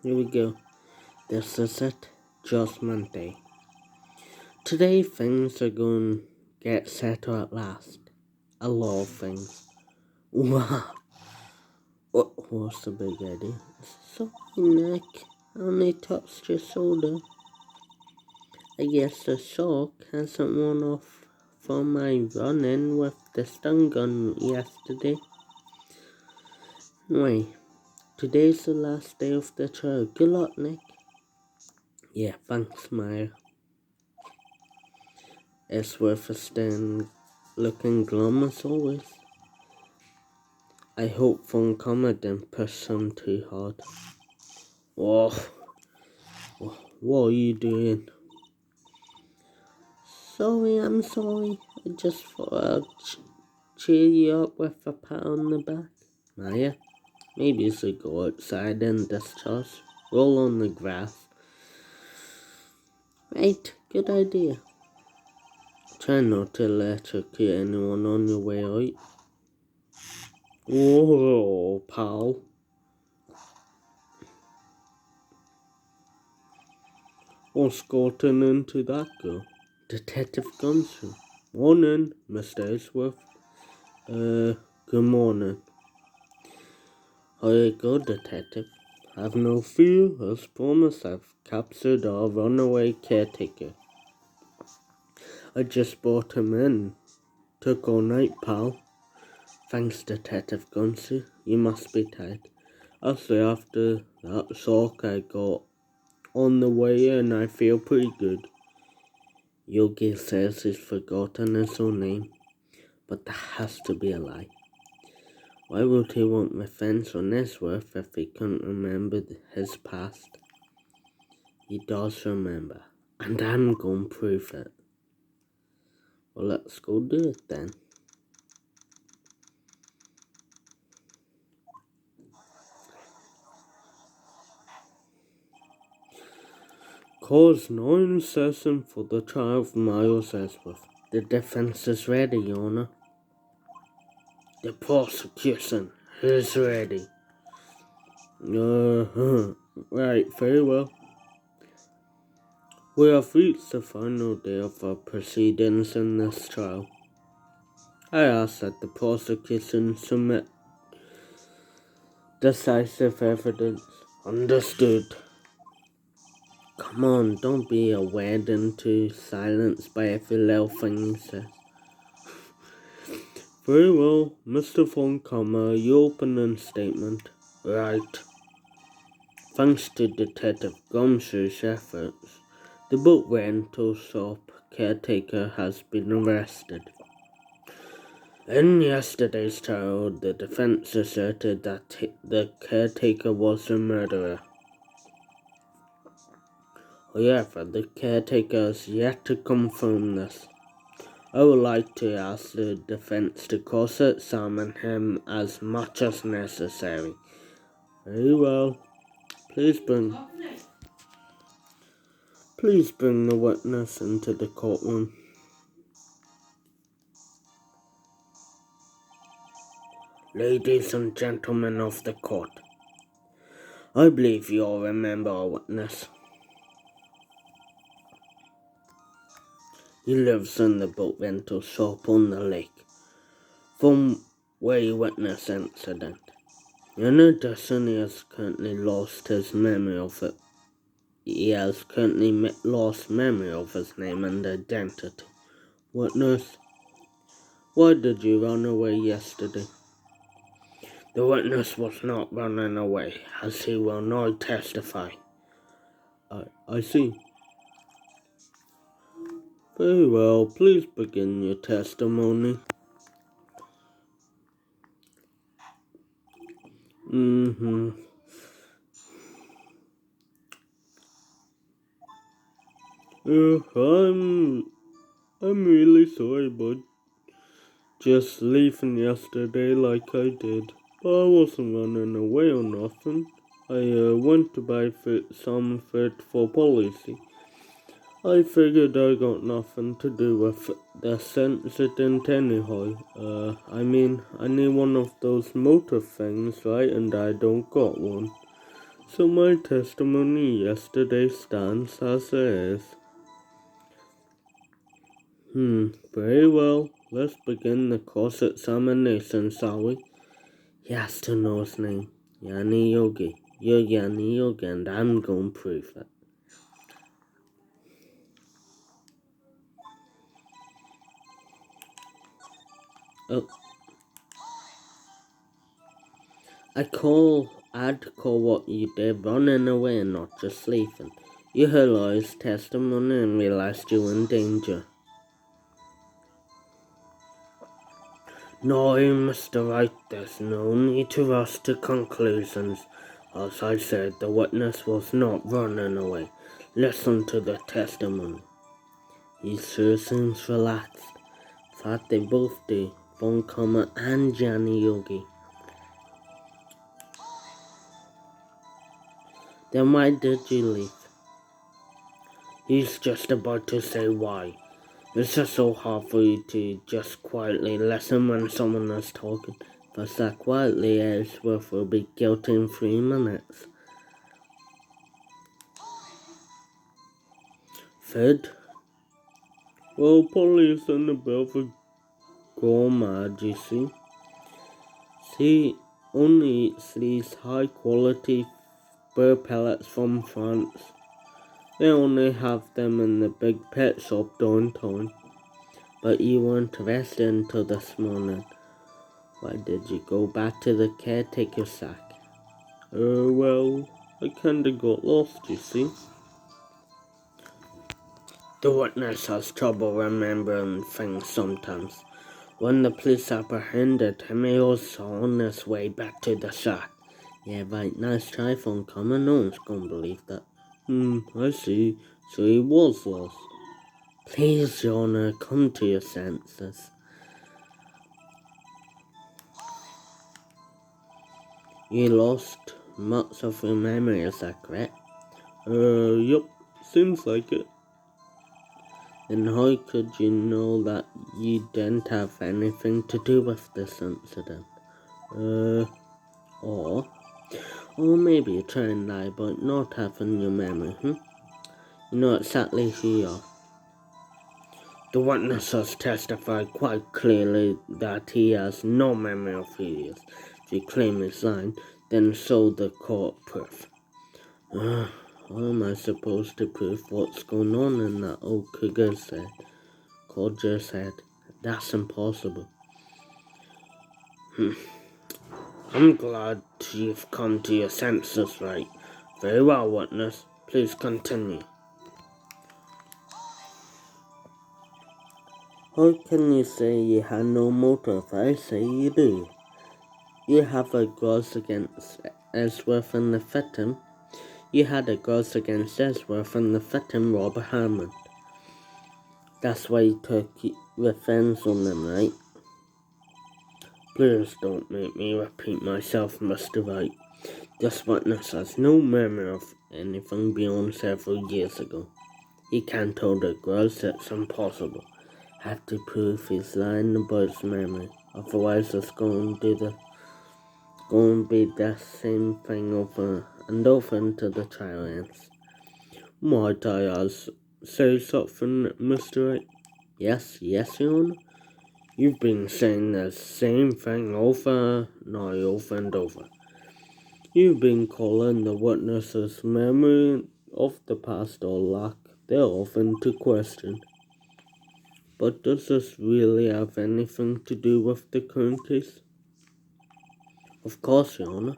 Here we go. This is it. Judgment Day. Today things are going to get settled at last. A lot of things. Wow. What was the big idea? Sorry, Nick. I only touched your shoulder. I guess the shock hasn't worn off from my run-in with the stun gun yesterday. Anyway, today's the last day of the trial. Good luck, Nick. Yeah, thanks, Maya. It's worth a stand looking glum as always. I hope Von Comma didn't push him too hard. Whoa, what are you doing? I'm sorry. I just thought I'd cheer you up with a pat on the back. Maya, maybe you should go outside and discharge. Roll on the grass. Right, good idea. Try not to electrocute anyone on your way out. Whoa, pal. What's gotten into that girl? Detective Gunson. Morning, Mr. Ellsworth. Good morning. How you go, Detective? Have no fear. As promised, I've captured our runaway caretaker. I just brought him in. Took all night, pal. Thanks, Detective Gunson. You must be tired. Actually, after that shock I got on the way in, I feel pretty good. Yogi says he's forgotten his own name, but that has to be a lie. Why would he want revenge on Ellsworth if he couldn't remember his past? He does remember, and I'm going to prove it. Well, let's go do it then. Cause now in session for the trial of Miles Ellsworth. The defense is ready, Your Honor. The prosecution is ready. Right, very well. We have reached the final day of our proceedings in this trial. I ask that the prosecution submit decisive evidence. Understood. Come on, don't be wed into silence by every little thing he says. Very well, Mr. Von Kammer, your opening statement. Right. Thanks to Detective Gumshoe's efforts, the boat rental shop caretaker has been arrested. In yesterday's trial, the defense asserted that the caretaker was a murderer. However, the caretaker has yet to confirm this. I would like to ask the defense to cross-examine him as much as necessary. Very well. Please bring the witness into the courtroom. Ladies and gentlemen of the court, I believe you all remember our witness. He lives in the boat rental shop on the lake, from where he witnessed the incident. In addition, he has currently lost his memory of it. He has currently lost memory of his name and identity. Witness, why did you run away yesterday? The witness was not running away, as he will now testify. I see. Very well, please begin your testimony. I'm really sorry, bud. Just leaving yesterday like I did. But I wasn't running away or nothing. I went to buy some food for policy. I figured I got nothing to do with this incident anyhow. I need one of those motor things, right? And I don't got one. So my testimony yesterday stands as it is. Very well. Let's begin the cross-examination, shall we? He has to know his name. Yanni Yogi. You're Yanni Yogi, and I'm going to prove it. Oh. I'd call what you did running away and not just sleeping. You heard Lawyer's testimony and realized you were in danger. No, Mr. Wright, there's no need to rush to conclusions. As I said, the witness was not running away. Listen to the testimony. He sure seems relaxed. In fact, they both do. Von Kama and Johnny Yogi. Then why did you leave? He's just about to say why. It's just so hard for you to just quietly listen when someone is talking. If I sat quietly, Ellsworth will be guilty in 3 minutes. Third? Well, police and a bit of a gourmand, you see. She only eats these high quality bird pellets from France. They only have them in the big pet shop downtown. But you weren't arrested until this morning. Why did you go back to the caretaker shack? Well, I kinda got lost, you see. The witness has trouble remembering things sometimes. When the police apprehended him, he was on his way back to the shack. Yeah, right, nice try, Von Kammer. No one's gonna believe that. I see. So he was lost. Please, Your Honor, come to your senses. You lost much of your memory, is that correct? Yup, seems like it. Then how could you know that you didn't have anything to do with this incident? Or maybe you try and lie about not having your memory, You know exactly who you are. The witness has testified quite clearly that he has no memory of who he is. If you claim he's lying, then show the court proof. How am I supposed to prove what's going on in that old cougar's head? Codger's head? That's impossible. I'm glad you've come to your senses, right? Very well, witness. Please continue. How can you say you had no motive? I say you do. You have a grudge against Ellsworth and the victim. You had a grudge against Ellsworth and the victim, Robert Hammond. That's why you took revenge on them, right? Please don't make me repeat myself, Mr. Wright. This witness has no memory of anything beyond several years ago. He can't hold a grudge, it's impossible. Have to prove he's lying about his memory. Otherwise it's going to be the same thing over and over until the trial ends. Might I say something, Mr. Wright? Yes, Your Honor. You've been saying the same thing over and over. You've been calling the witness's memory of the past or lack thereof into question. But does this really have anything to do with the current case? Of course, Your Honor.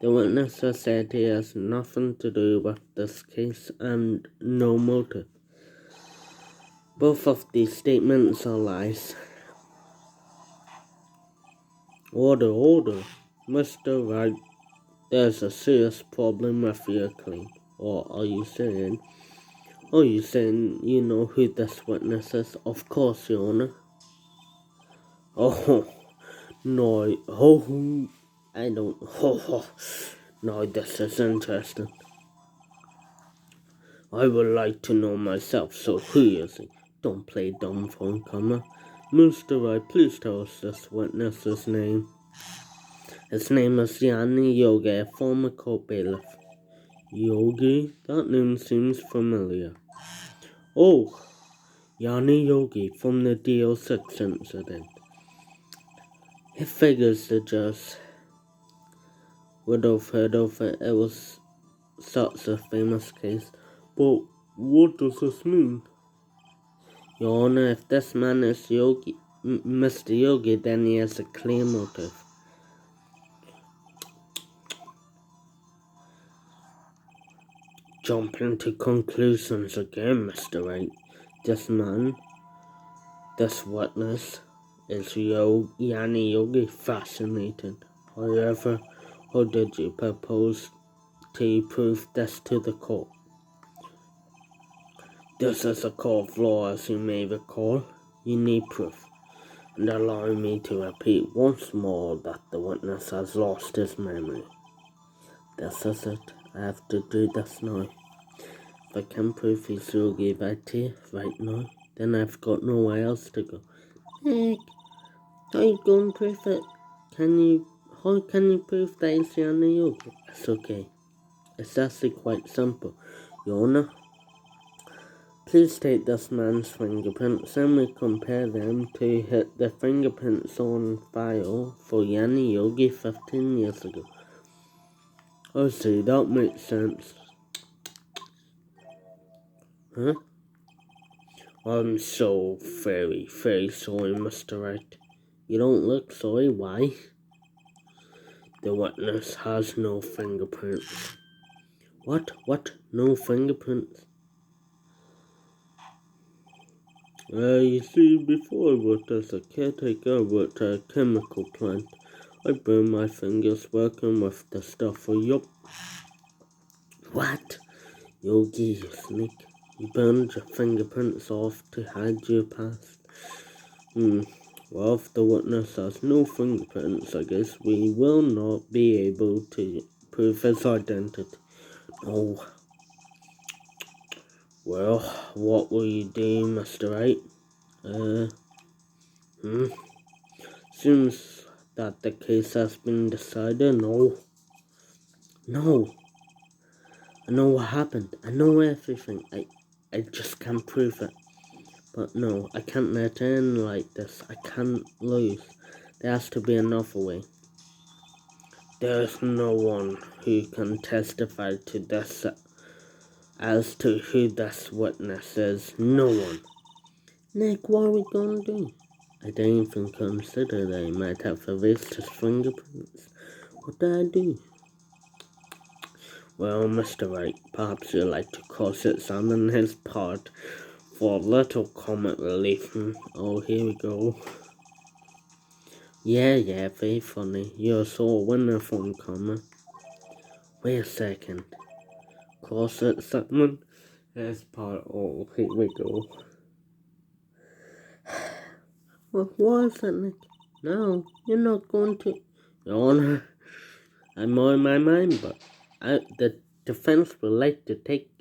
The witness has said he has nothing to do with this case and no motive. Both of these statements are lies. Order. Mr. Wright, there's a serious problem with your claim. Or are you saying you know who this witness is? Of course, Your Honor. Oh, no, I don't, no, this is interesting. I would like to know myself, so who is he? Don't play dumb, Von Kammer. Mr. Wright, please tell us this witness's name. His name is Yanni Yogi, a former court bailiff. Yogi? That name seems familiar. Oh, Yanni Yogi from the DO6 incident. It figures suggest would have heard of it. It was such a famous case. But what does this mean? Your Honor, if this man is Yogi, Mr. Yogi, then he has a clear motive. Jumping to conclusions again, Mr. Wright. This man, this witness, is Yanni Yogi. Fascinating. However, how did you propose to prove this to the court? This is a court of law, as you may recall. You need proof. And allow me to repeat once more that the witness has lost his memory. This is it. I have to do this now. If I can prove he's Yogi Betty right now, then I've got nowhere else to go. Nick, how you going to prove it? How can you prove that he's Yanni Yogi? It's okay. It's actually quite simple. Your Honor, please take this man's fingerprints and we compare them to hit the fingerprints on file for Yanni Yogi 15 years ago. I see, that makes sense. Huh? I'm so very, very sorry, Mr. Wright. You don't look sorry, why? The witness has no fingerprints. What? No fingerprints? You see, before I worked as a caretaker, I worked at a chemical plant. I burned my fingers working with the stuff for yup. What? Yogi, you sneak. You burned your fingerprints off to hide your past. Well, if the witness has no fingerprints, I guess we will not be able to prove his identity. No. Well, what will you do, Mr. Wright? Seems that the case has been decided. No. I know what happened. I know everything. I just can't prove it. But no, I can't let it end like this. I can't lose. There has to be another way. There's no one who can testify to this as to who this witness is. No one. Nick, what are we gonna do? I didn't even consider that he might have erased his fingerprints. What did I do? Well, Mr. Wright, perhaps you'd like to cross-examine his part for a little comic relief. Oh, here we go. Yeah, very funny. You're so wonderful in comment. Wait a second. Cross-examine his part. Oh, here we go. What was it, Nick? No, you're not going to. Your Honor, I'm on my mind, but the defense would like to take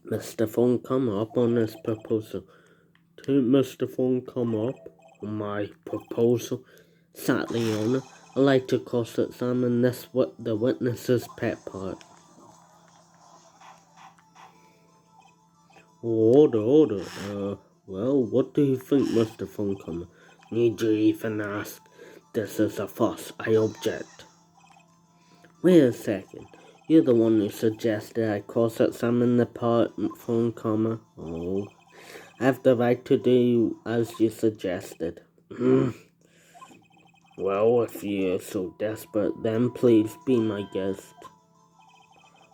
Mr. Phone come up on this proposal. To Mr. Phone come up on my proposal. Sadly, Your Honor, I'd like to cross-examine the witness's pet part. Order. Well, what do you think, Mr. Phone? Need you even ask? This is a fuss. I object. Wait a second. You're the one who suggested I cross-examine the part Phone. Oh, I have the right to do as you suggested. Well, if you're so desperate, then please be my guest.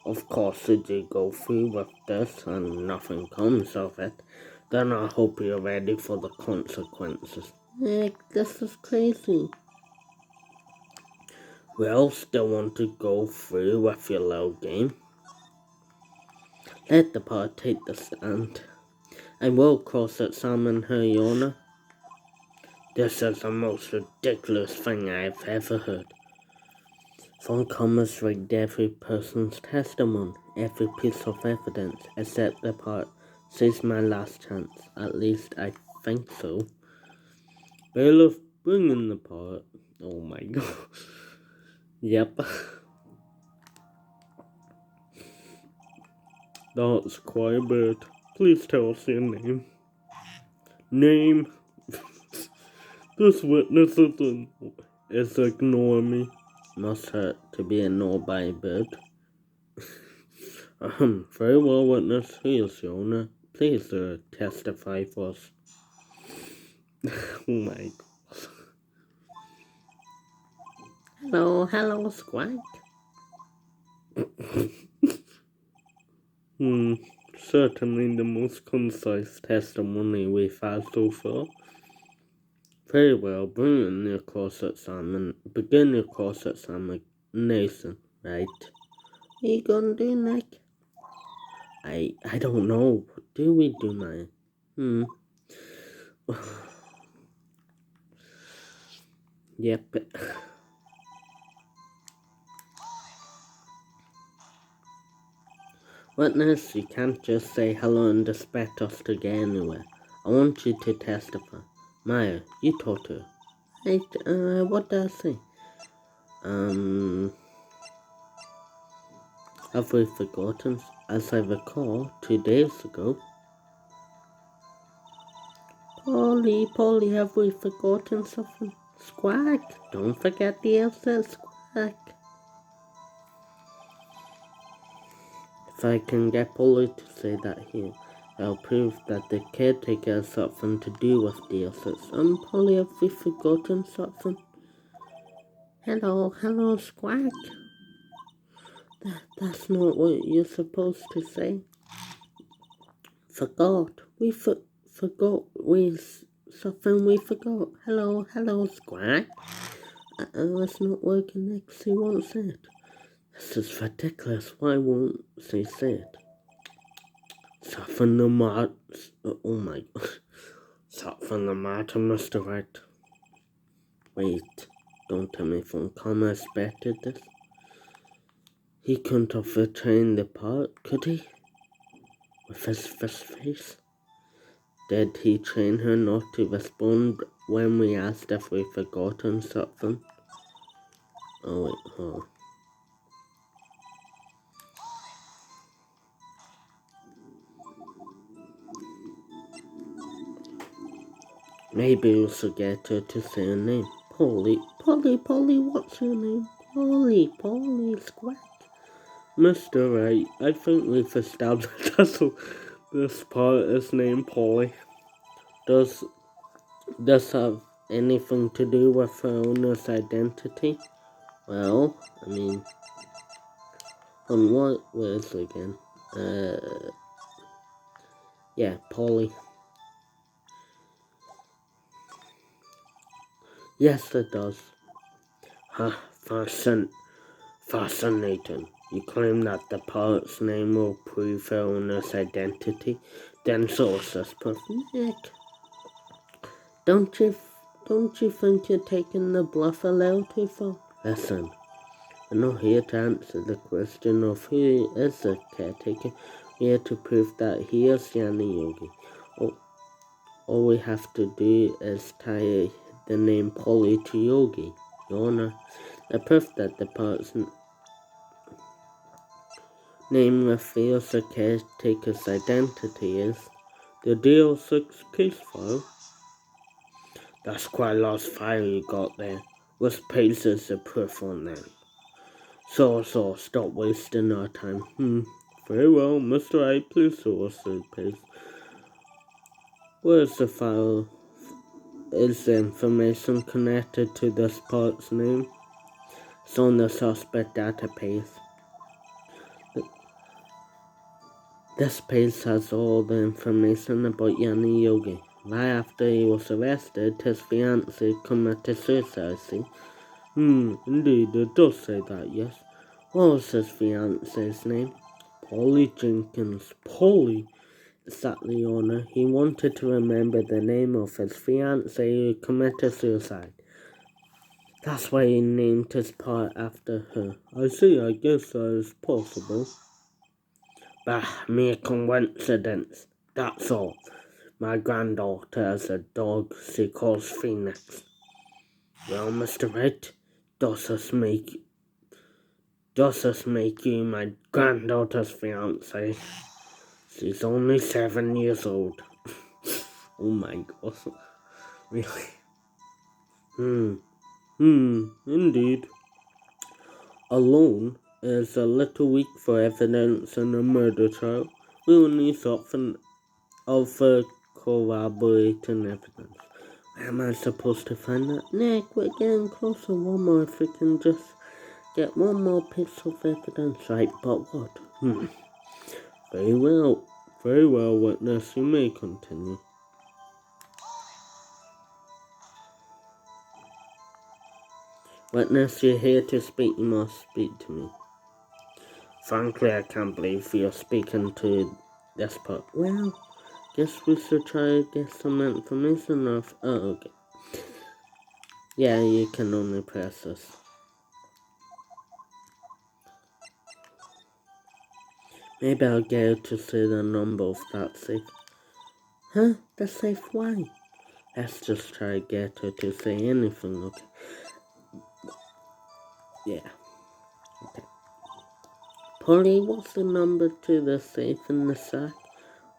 Of course, if you go through with this and nothing comes of it, then I hope you're ready for the consequences. Nick, this is crazy. Well, still want to go through with your little game? Let the part take the stand. I will cross-examine her, Your Honor. This is the most ridiculous thing I have ever heard. Phone commas rigged every person's testimony, every piece of evidence, except the part. This is my last chance. At least I think so. Bailiff, bring in the part. Oh my god. Yep. That's quite a bit. Please tell us your name. Name. This witness is ignoring me. Must hurt to be ignored by a bird. Very well, witness. Who is your owner? Please testify for us. Oh my God. Hello, Squawk. Certainly the most concise testimony we've had so far. Very well, begin your course examination, right? What are you gonna do, Nick? I don't know. What do we do, man? Yep. Witness, you can't just say hello and expect us to get anywhere. I want you to testify. Maya, you taught her. What did I say? Have we forgotten? As I recall, 2 days ago. Polly, have we forgotten something? Squawk, don't forget the answer, Squawk. If I can get Polly to say that here, I'll prove that the caretaker has something to do with the assets. Polly, have we forgotten something? Hello, Squawk. That's not what you're supposed to say. Forgot. Forgot. Something we forgot. Hello, Squawk. It's not working next. She won't say it. This is ridiculous. Why won't she say it? Something the matter. Oh my God. Something the matter, Mr. Wright. Wait. Don't tell me from Connor expected this. He couldn't have retained the part, could he? With his first face? Did he train her not to respond when we asked if we'd forgotten something? Oh wait, hold on. Maybe we should get her to say her name. Polly, what's your name? Polly, Squawk. Mr. Wright, I think we've established this part is named Polly. Does this have anything to do with her owner's identity? Well, I mean, on what words again? Yeah, Polly. Yes, it does. Fascinating. You claim that the part's name will prove her owner's identity, then source as proof. Nick, don't you think you're taking the bluff a little too far? Listen, we're not here to answer the question of who is the caretaker. We're here to prove that he is Yanni Yogi. All we have to do is tie the name Polly to Yogi, Your Honor. The proof that the part's name reveals the caretaker's identity is the DL6 case file. That's quite a large file you got there. Which page is the proof on that? So, stop wasting our time. Very well, Mr. Wright, please show us the page. Where's the file? Is the information connected to this part's name? It's on the suspect database. This page has all the information about Yanni Yogi. Right after he was arrested, his fiancée committed suicide, see? Indeed, it does say that, yes. What was his fiancée's name? Polly Jenkins. Polly? Exactly, Your Honor. He wanted to remember the name of his fiancée who committed suicide. That's why he named his part after her. I see, I guess that is possible. Bah, mere coincidence. That's all. My granddaughter has a dog she calls Phoenix. Well, Mr. Wright, does this make you my granddaughter's fiancé? She's only 7 years old. Oh my God. Really? Indeed. Alone is a little weak for evidence in a murder trial. We will need something of corroborating evidence. Where am I supposed to find that? Nick, we're getting closer. One more if we can just get one more piece of evidence. Right, but what? Very well. Very well, witness. You may continue. Witness, you're here to speak. You must speak to me. Frankly, I can't believe you're speaking to this part. Well, guess we should try to get some information off. Oh, okay. Yeah, you can only press this. Maybe I'll get her to say the number of that safe. Huh? The safe? Why? Let's just try to get her to say anything, okay? Yeah. Okay. Polly, what's the number to the safe in the sack?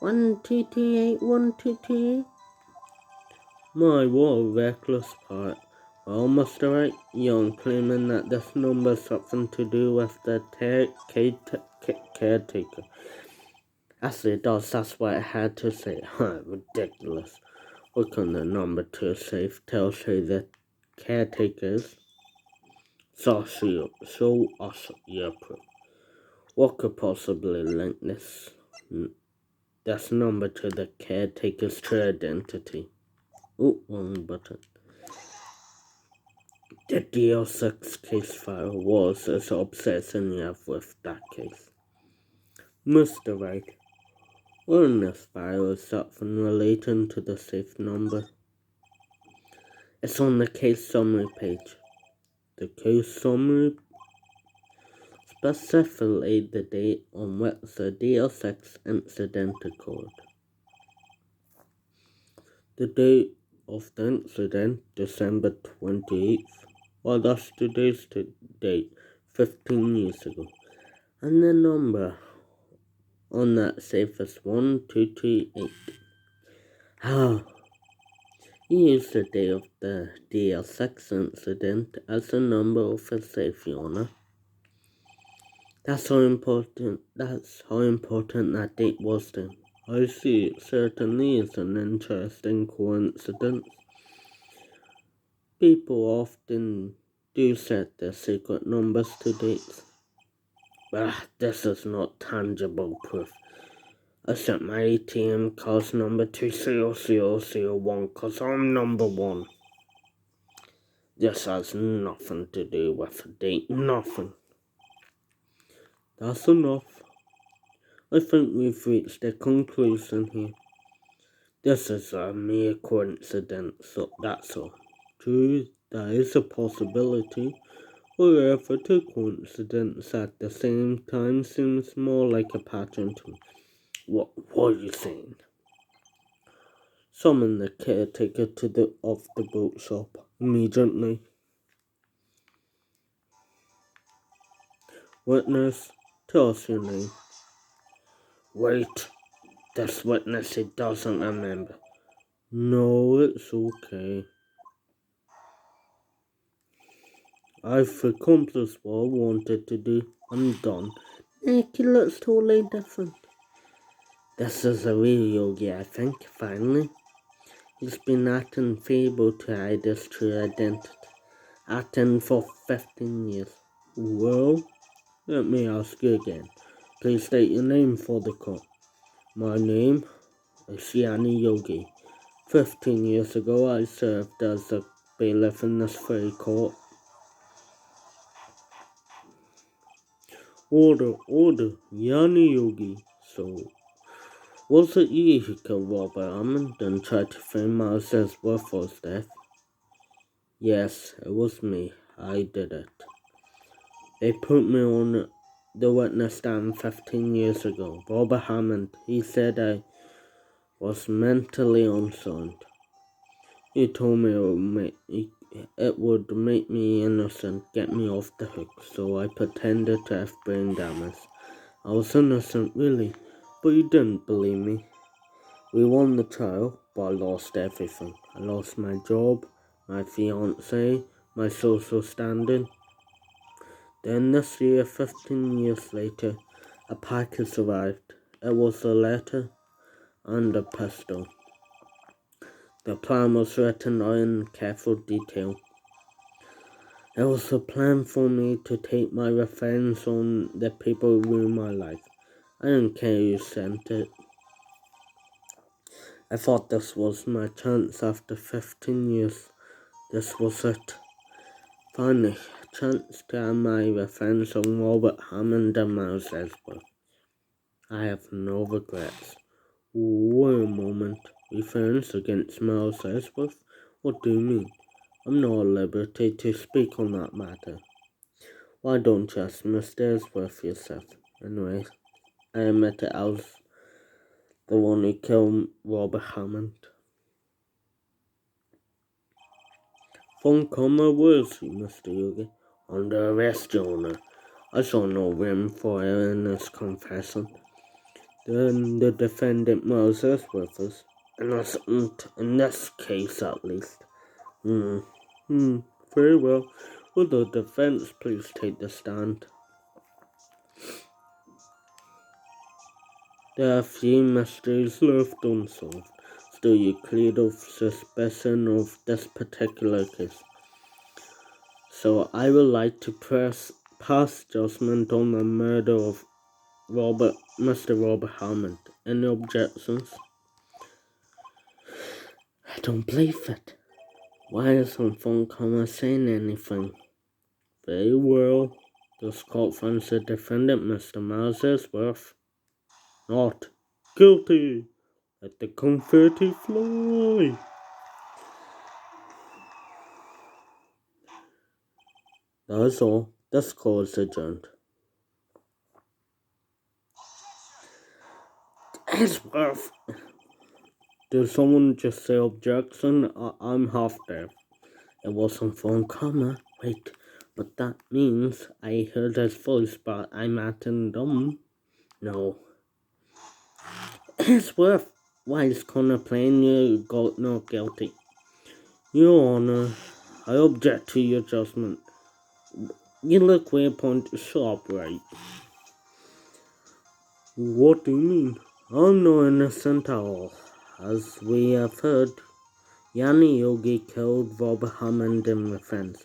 1228 1228. My, what a reckless part. Well, Mr. Wright, you're claiming that this number's something to do with the caretaker. As it does, that's what I had to say. Ridiculous. What can the number to a safe tells who the caretaker is? Show us your proof. What could possibly link this number to the caretaker's true identity? Oh, wrong button. The DL6 case file was as obsessing you have with that case. Mr. Wright, what in this file is something relating to the safe number? It's on the case summary page. The case summary specifically the date on which the DL6 incident occurred. The date of the incident, December 28th. Well, that's today's date, 15 years ago. And the number on that safe is 1228. He used the day of the DL6 incident as the number of his safe, Your Honor. That's how important that date was then. I see, it certainly is an interesting coincidence. People often do set their secret numbers to dates. But this is not tangible proof. I set my ATM card's number to 0001 because I'm number 1. This has nothing to do with a date, nothing. That's enough. I think we've reached a conclusion here. This is a mere coincidence, so that's all. True, there is a possibility. However, two coincidences at the same time seems more like a pattern to me. What are you saying? Summon the caretaker to the boat shop immediately. Witness, tell us your name. Wait, this witness, he doesn't remember. No, it's okay. I've accomplished what I wanted to do. I'm done. Nick, he looks totally different. This is a real yogi, I think, finally. He's been acting feeble to hide his true identity. Acting for 15 years. Well, let me ask you again. Please state your name for the court. My name is Yanni Yogi. 15 years ago, I served as a bailiff in this very court. Order, Yanni Yogi. So, was it you who killed Robert Hammond and tried to frame Miles Ellsworth for his death? Yes, it was me. I did it. They put me on the witness stand 15 years ago. Robert Hammond, he said I was mentally unsound. He told me it would make me innocent, get me off the hook, so I pretended to have brain damage. I was innocent, really. But you didn't believe me. We won the trial, but I lost everything. I lost my job, my fiancée, my social standing. Then this year, 15 years later, a package arrived. It was a letter and a pistol. The plan was written out in careful detail. It was a plan for me to take my revenge on the people who ruined my life. I didn't care who sent it. I thought this was my chance after 15 years. This was it. Finally, a chance to have my revenge on Robert Hammond and Miles Ellsworth. I have no regrets. Wait a moment. Revenge against Miles Ellsworth? What do you mean? I'm not at liberty to speak on that matter. Why don't you ask Mr. Ellsworth yourself? Anyway, I admit it, I was the one who killed Robert Hammond. Phone call was he, Mr. Yogi? Under arrest, Your Honor. I saw no room for error in this confession. Then the defendant Miles Ellsworth is innocent, in this case at least. Very well. Will the defense please take the stand? There are few mysteries left unsolved. Still, you cleared of suspicion of this particular case. So I would like to pass judgment on the murder of Mr. Robert Hammond. Any objections? I don't believe it. Why isn't phone caller saying anything? Very well. This court finds the defendant, Mr. Miles Ellsworth, not guilty. Let the confetti fly. That's all. This court is adjourned. Ellsworth! Did someone just say objection? I'm half deaf. It wasn't phone comma. Wait, but that means I heard his voice, but I'm acting dumb. No. Ellsworth! Why is Connor playing you not guilty? Your Honor, I object to your judgment. You look way pointed sharp, right? What do you mean? I'm no innocent at all. As we have heard, Yanni Yogi killed Robert Hammond in revenge.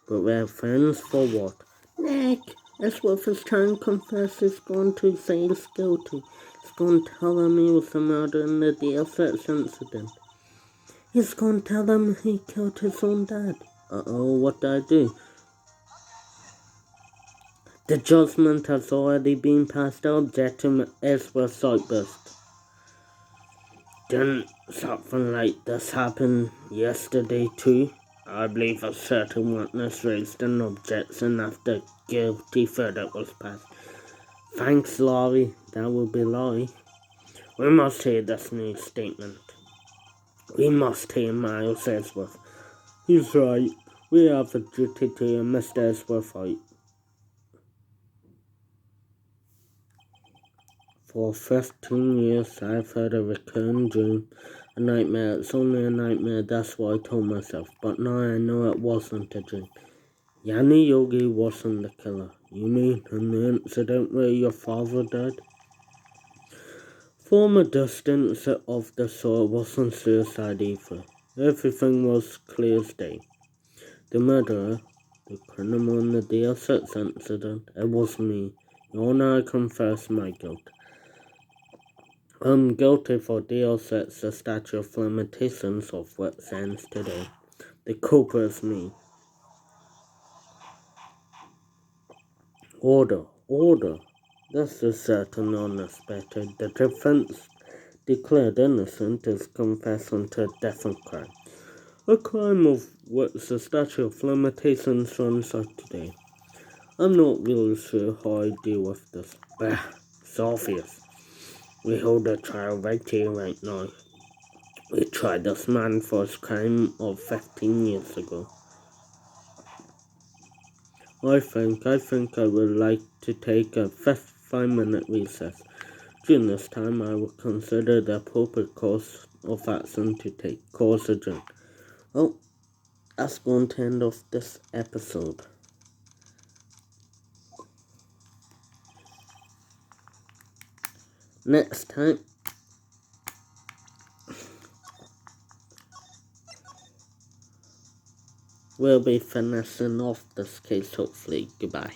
But revenge for what? Nick, Ellsworth is trying to confess. He's going to say he's guilty. He's going to tell him he was the murderer in the DSX incident. He's going to tell him he killed his own dad. Uh-oh, what did I do? The judgment has already been passed. I object to Ellsworth's outburst. Didn't something like this happen yesterday too? I believe a certain witness raised an objection after guilty verdict was passed. Thanks, Laurie. That will be Laurie. We must hear this new statement. We must hear Miles Ellsworth. He's right. We have a duty to hear Mr. Ellsworth out. For 15 years, I've had a recurring dream, a nightmare. It's only a nightmare, that's what I told myself. But now I know it wasn't a dream. Yanni Yogi wasn't the killer. You mean in the incident where your father died? From a distance of the sort, wasn't suicide either. Everything was clear as day. The murderer, the criminal in the DSX incident, it was me. Your Honor, I confess my guilt. I'm guilty for DSX, the statute of limitations of which ends today. The culprit is me. Order. This is certainly unexpected. The defense declared innocent is confessing to a different crime. A crime of which the statute of limitations runs out today. I'm not really sure how I deal with this. Bah, it's obvious. We hold a trial right here, right now. We tried this man for his crime of 15 years ago. I think I would like to take a 5-minute recess. During this time, I will consider the appropriate course of action to take. Course adjourned. Well, that's going to end off this episode. Next time, we'll be finishing off this case, hopefully. Goodbye.